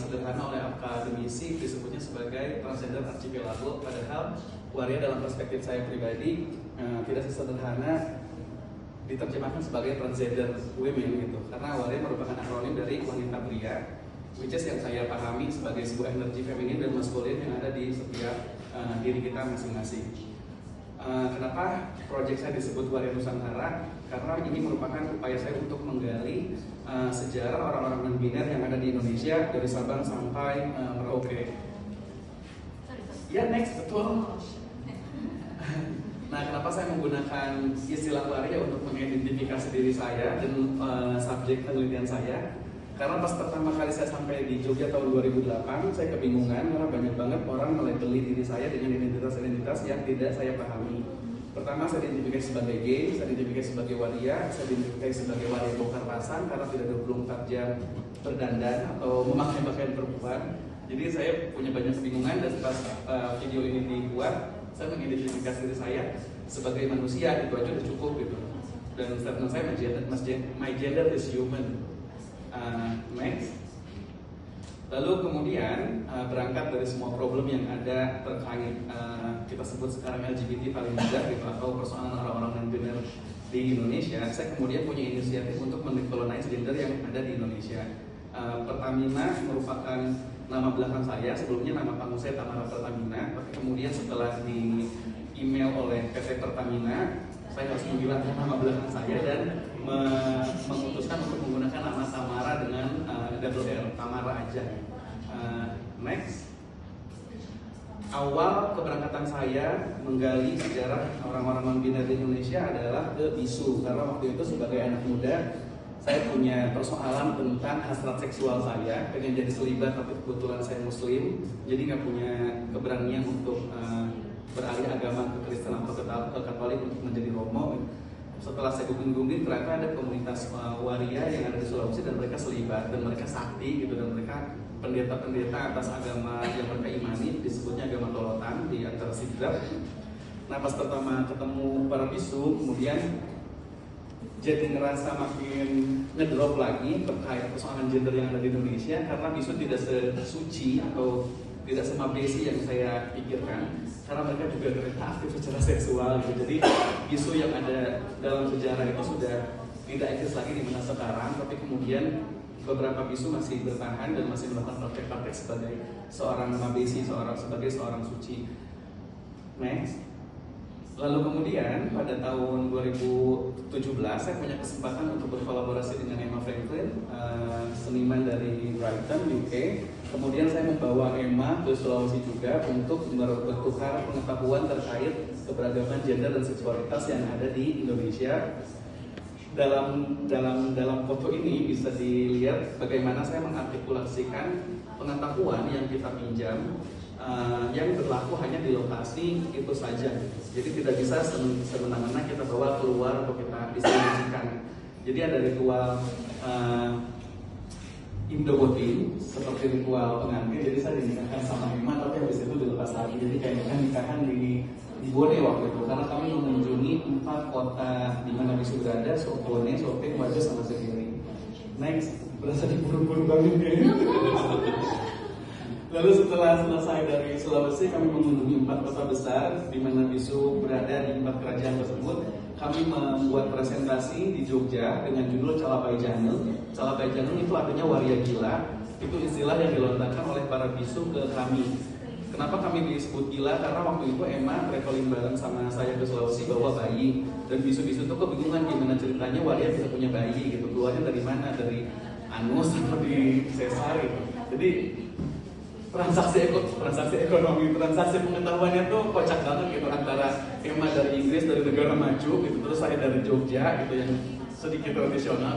sederhana oleh akademisi disebutnya sebagai transgender archipelago, padahal waria dalam perspektif saya pribadi tidak sesederhana diterjemahkan sebagai transgender women gitu, karena waria merupakan akronim dari wanita pria, which is yang saya pahami sebagai sebuah energi feminin dan maskulin yang ada di setiap diri kita masing-masing. Kenapa proyek saya disebut Waria Nusantara? Karena ini merupakan upaya saya untuk menggali sejarah orang-orang non-biner yang ada di Indonesia dari Sabang sampai Merauke. Ya, next, betul. Nah, kenapa saya menggunakan istilah waria untuk mengidentifikasi diri saya dan subjek penelitian saya? Karena pas pertama kali saya sampai di Jogja tahun 2008, saya kebingungan karena banyak banget orang melabeli diri saya dengan identitas-identitas yang tidak saya pahami. Pertama, saya identifikasi sebagai gay, saya identifikasi sebagai waria, saya identifikasi sebagai waria bongkar pasang karena tidak 24 jam berdandan atau memakai pakaian perempuan. Jadi saya punya banyak kebingungan dan pas video ini dibuat, saya mengidentifikasi diri saya sebagai manusia, itu aja udah cukup gitu. Dan statement saya, my gender is human. Next. Lalu kemudian berangkat dari semua problem yang ada terkait kita sebut sekarang LGBT paling mudah gitu, atau persoalan orang-orang non-biner di Indonesia, saya kemudian punya inisiatif untuk mendekolonize gender yang ada di Indonesia. Pertamina merupakan nama belakang saya, sebelumnya nama panggung saya Tamara Pertamina, tapi kemudian setelah di email oleh PT Pertamina, saya harus menghilangkan nama belakang saya dan memutuskan untuk menggunakan nama Tamara dengan double R, Tamara aja. Next. Awal keberangkatan saya menggali sejarah orang-orang non-biner di Indonesia adalah ke BISU, karena waktu itu sebagai anak muda saya punya persoalan tentang hasrat seksual saya, pengen jadi selibat tapi kebetulan saya muslim, jadi nggak punya keberanian untuk beralih agama ke Kristen atau ke Katolik untuk menjadi Romo. Setelah saya googling ternyata ada komunitas waria yang ada di Sulawesi dan mereka selibat dan mereka sakti gitu, dan mereka pendeta-pendeta atas agama yang mereka imani, disebutnya agama Tolotan di antara Sidrap. Nah, pas pertama ketemu para bisu, kemudian jadi ngerasa makin ngedrop lagi terkait persoalan gender yang ada di Indonesia, karena bisu tidak sesuci atau tidak semabesi yang saya pikirkan, karena mereka juga ternyata aktif secara seksual gitu. Jadi bisu yang ada dalam sejarah itu sudah tidak eksis lagi di masa sekarang, tapi kemudian beberapa bisu masih bertahan dan masih melakukan praktek-praktek sebagai seorang mabesi, sebagai seorang suci. Next. Lalu kemudian pada tahun 2017 saya punya kesempatan untuk berkolaborasi dengan Emma Franklin, seniman dari Brighton, UK. Kemudian saya membawa Emma ke Sulawesi juga untuk bertukar pengetahuan terkait keberagaman gender dan seksualitas yang ada di Indonesia. Dalam foto ini bisa dilihat bagaimana saya mengartikulasikan pengetahuan yang kita pinjam yang berlaku hanya di lokasi itu saja. Jadi tidak bisa semena-mena kita bawa keluar atau kita distribusikan. Jadi ada ritual Indo-Wotin seperti ritual pengantin. Jadi saya dinikahkan sama Emma, tapi habis itu dilepas lagi. Jadi kayak nikahan di Bone waktu itu, karena kami mengunjungi 4 kota di mana bisu berada: Bone, Sopeng, Wajo, sama Segiri. Next, berasa diburu-buru banget kayaknya. Lalu setelah selesai dari Sulawesi, kami mengunjungi 4 kota besar di mana bisu berada di 4 kerajaan tersebut. Kami membuat presentasi di Jogja dengan judul Calabai Janel. Calabai Janel itu artinya waria gila. Itu istilah yang dilontarkan oleh para bisu ke kami. Kenapa kami disebut gila? Karena waktu itu Emma traveling bareng sama saya ke Sulawesi bawa bayi, dan bisu-bisu itu kebingungan gimana ceritanya waria bisa punya bayi gitu. Keluarnya dari mana? Dari anus atau di sesar gitu. Jadi transaksi ekonomi, transaksi pengetahuannya tuh kocak banget gitu, antara Emma dari Inggris, dari negara maju gitu, terus saya dari Jogja gitu yang sedikit tradisional.